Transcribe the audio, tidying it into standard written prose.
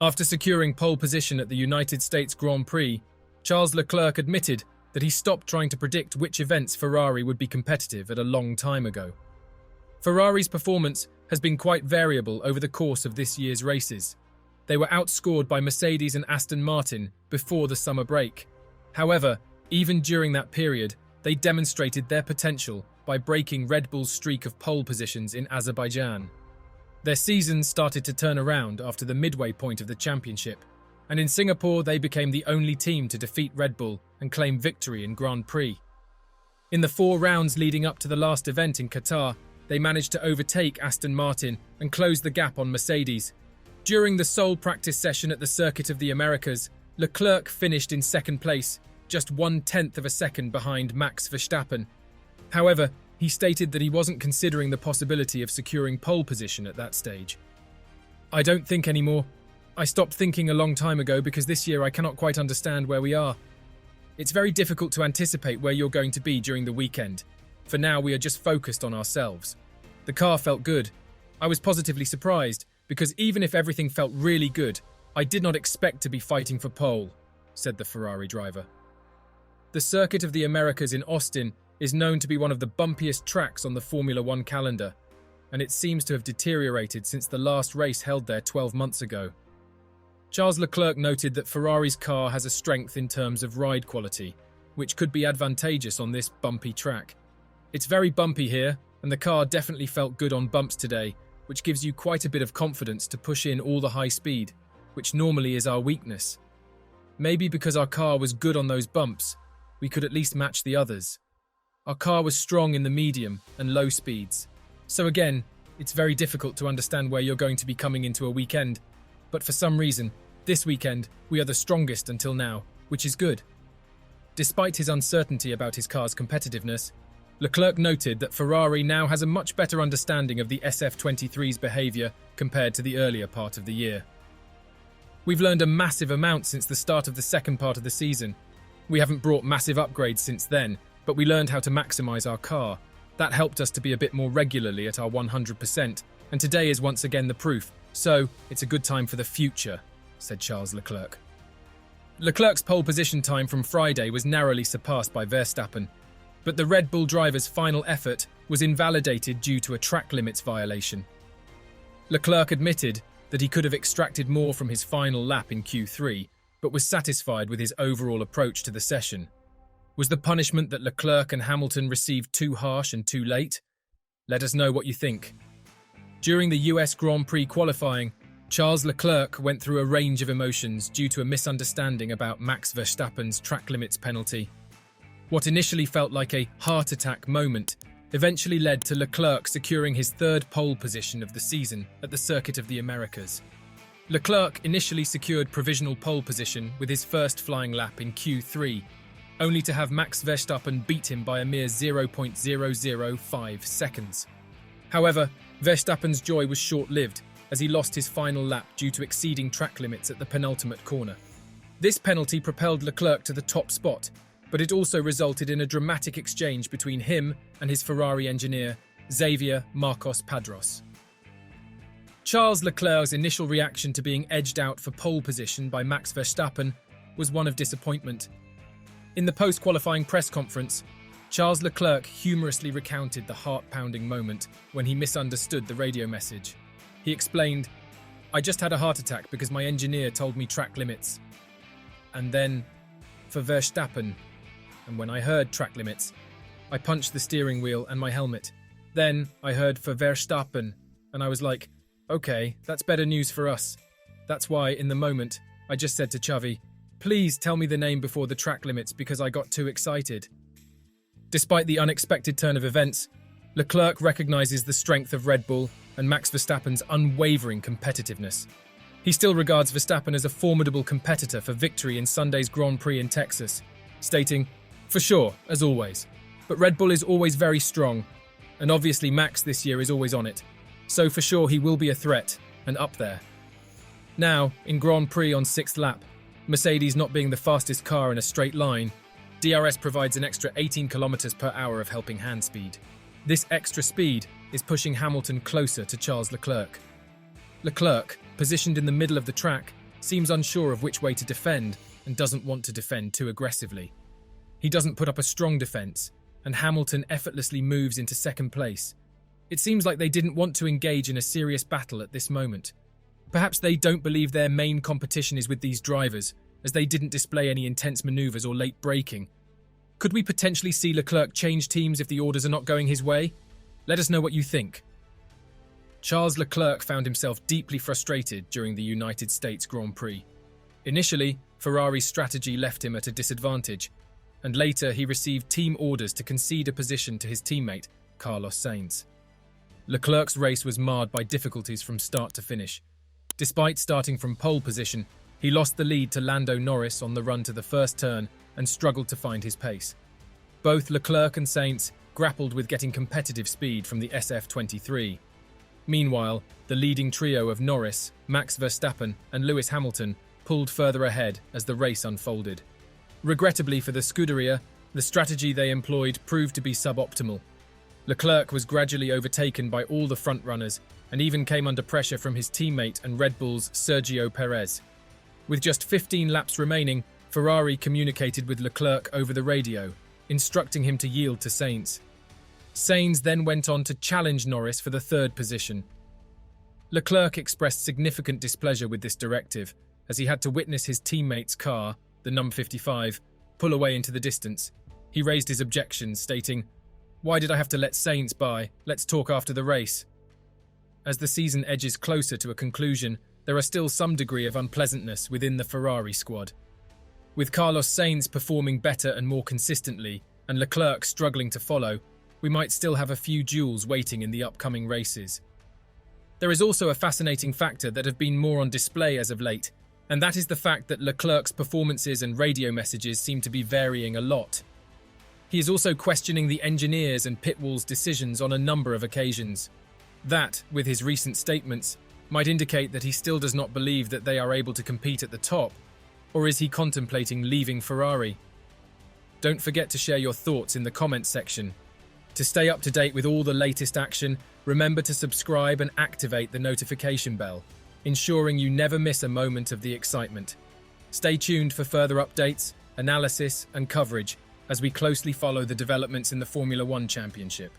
After securing pole position at the United States Grand Prix, Charles Leclerc admitted that he stopped trying to predict which events Ferrari would be competitive at a long time ago. Ferrari's performance has been quite variable over the course of this year's races. They were outscored by Mercedes and Aston Martin before the summer break. However, even during that period, they demonstrated their potential by breaking Red Bull's streak of pole positions in Azerbaijan. Their season started to turn around after the midway point of the championship, and in Singapore they became the only team to defeat Red Bull and claim victory in Grand Prix. In the 4 rounds leading up to the last event in Qatar, they managed to overtake Aston Martin and close the gap on Mercedes. During the sole practice session at the Circuit of the Americas, Leclerc finished in second place, just 1/10 of a second behind Max Verstappen. However, he stated that he wasn't considering the possibility of securing pole position at that stage. "I don't think anymore. I stopped thinking a long time ago because this year I cannot quite understand where we are. It's very difficult to anticipate where you're going to be during the weekend. For now, we are just focused on ourselves. The car felt good. I was positively surprised because even if everything felt really good, I did not expect to be fighting for pole," said the Ferrari driver. The Circuit of the Americas in Austin is known to be one of the bumpiest tracks on the Formula One calendar, and it seems to have deteriorated since the last race held there 12 months ago. Charles Leclerc noted that Ferrari's car has a strength in terms of ride quality, which could be advantageous on this bumpy track. "It's very bumpy here, and the car definitely felt good on bumps today, which gives you quite a bit of confidence to push in all the high speed, which normally is our weakness. Maybe because our car was good on those bumps, we could at least match the others. Our car was strong in the medium and low speeds. So again, it's very difficult to understand where you're going to be coming into a weekend, but for some reason, this weekend, we are the strongest until now, which is good." Despite his uncertainty about his car's competitiveness, Leclerc noted that Ferrari now has a much better understanding of the SF23's behaviour compared to the earlier part of the year. "We've learned a massive amount since the start of the second part of the season. We haven't brought massive upgrades since then, but we learned how to maximise our car. That helped us to be a bit more regularly at our 100%, and today is once again the proof. So, it's a good time for the future," said Charles Leclerc. Leclerc's pole position time from Friday was narrowly surpassed by Verstappen, but the Red Bull driver's final effort was invalidated due to a track limits violation. Leclerc admitted that he could have extracted more from his final lap in Q3, but was satisfied with his overall approach to the session. Was the punishment that Leclerc and Hamilton received too harsh and too late? Let us know what you think. During the US Grand Prix qualifying, Charles Leclerc went through a range of emotions due to a misunderstanding about Max Verstappen's track limits penalty. What initially felt like a heart attack moment eventually led to Leclerc securing his 3rd pole position of the season at the Circuit of the Americas. Leclerc initially secured provisional pole position with his first flying lap in Q3, only to have Max Verstappen beat him by a mere 0.005 seconds. However, Verstappen's joy was short-lived as he lost his final lap due to exceeding track limits at the penultimate corner. This penalty propelled Leclerc to the top spot, but it also resulted in a dramatic exchange between him and his Ferrari engineer, Xavier Marcos Padros. Charles Leclerc's initial reaction to being edged out for pole position by Max Verstappen was one of disappointment. In the post-qualifying press conference, Charles Leclerc humorously recounted the heart-pounding moment when he misunderstood the radio message. He explained, "I just had a heart attack because my engineer told me track limits. And then, for Verstappen, and when I heard track limits, I punched the steering wheel and my helmet. Then I heard for Verstappen, and I was like, okay, that's better news for us. That's why, in the moment, I just said to Xavi, please tell me the name before the track limits because I got too excited." Despite the unexpected turn of events, Leclerc recognises the strength of Red Bull and Max Verstappen's unwavering competitiveness. He still regards Verstappen as a formidable competitor for victory in Sunday's Grand Prix in Texas, stating, "For sure, as always. But Red Bull is always very strong, and obviously Max this year is always on it. So for sure he will be a threat, and up there." Now, in Grand Prix on 6th lap, Mercedes not being the fastest car in a straight line, DRS provides an extra 18 km/h of helping hand speed. This extra speed is pushing Hamilton closer to Charles Leclerc. Leclerc, positioned in the middle of the track, seems unsure of which way to defend and doesn't want to defend too aggressively. He doesn't put up a strong defense, and Hamilton effortlessly moves into second place. It seems like they didn't want to engage in a serious battle at this moment. Perhaps they don't believe their main competition is with these drivers, as they didn't display any intense maneuvers or late braking. Could we potentially see Leclerc change teams if the orders are not going his way? Let us know what you think. Charles Leclerc found himself deeply frustrated during the United States Grand Prix. Initially, Ferrari's strategy left him at a disadvantage, and later he received team orders to concede a position to his teammate, Carlos Sainz. Leclerc's race was marred by difficulties from start to finish. Despite starting from pole position, he lost the lead to Lando Norris on the run to the first turn and struggled to find his pace. Both Leclerc and Sainz grappled with getting competitive speed from the SF23. Meanwhile, the leading trio of Norris, Max Verstappen and Lewis Hamilton pulled further ahead as the race unfolded. Regrettably for the Scuderia, the strategy they employed proved to be suboptimal. Leclerc was gradually overtaken by all the frontrunners and even came under pressure from his teammate and Red Bull's Sergio Perez. With just 15 laps remaining, Ferrari communicated with Leclerc over the radio, instructing him to yield to Sainz. Sainz then went on to challenge Norris for the third position. Leclerc expressed significant displeasure with this directive, as he had to witness his teammate's car, the number 55, pull away into the distance. He raised his objections, stating, "Why did I have to let Sainz by? Let's talk after the race." As the season edges closer to a conclusion, there are still some degree of unpleasantness within the Ferrari squad. With Carlos Sainz performing better and more consistently, and Leclerc struggling to follow, we might still have a few duels waiting in the upcoming races. There is also a fascinating factor that have been more on display as of late, and that is the fact that Leclerc's performances and radio messages seem to be varying a lot. He is also questioning the engineers and pit wall's decisions on a number of occasions. That, with his recent statements, might indicate that he still does not believe that they are able to compete at the top, or is he contemplating leaving Ferrari? Don't forget to share your thoughts in the comments section. To stay up to date with all the latest action, remember to subscribe and activate the notification bell, ensuring you never miss a moment of the excitement. Stay tuned for further updates, analysis, and coverage as we closely follow the developments in the Formula One Championship.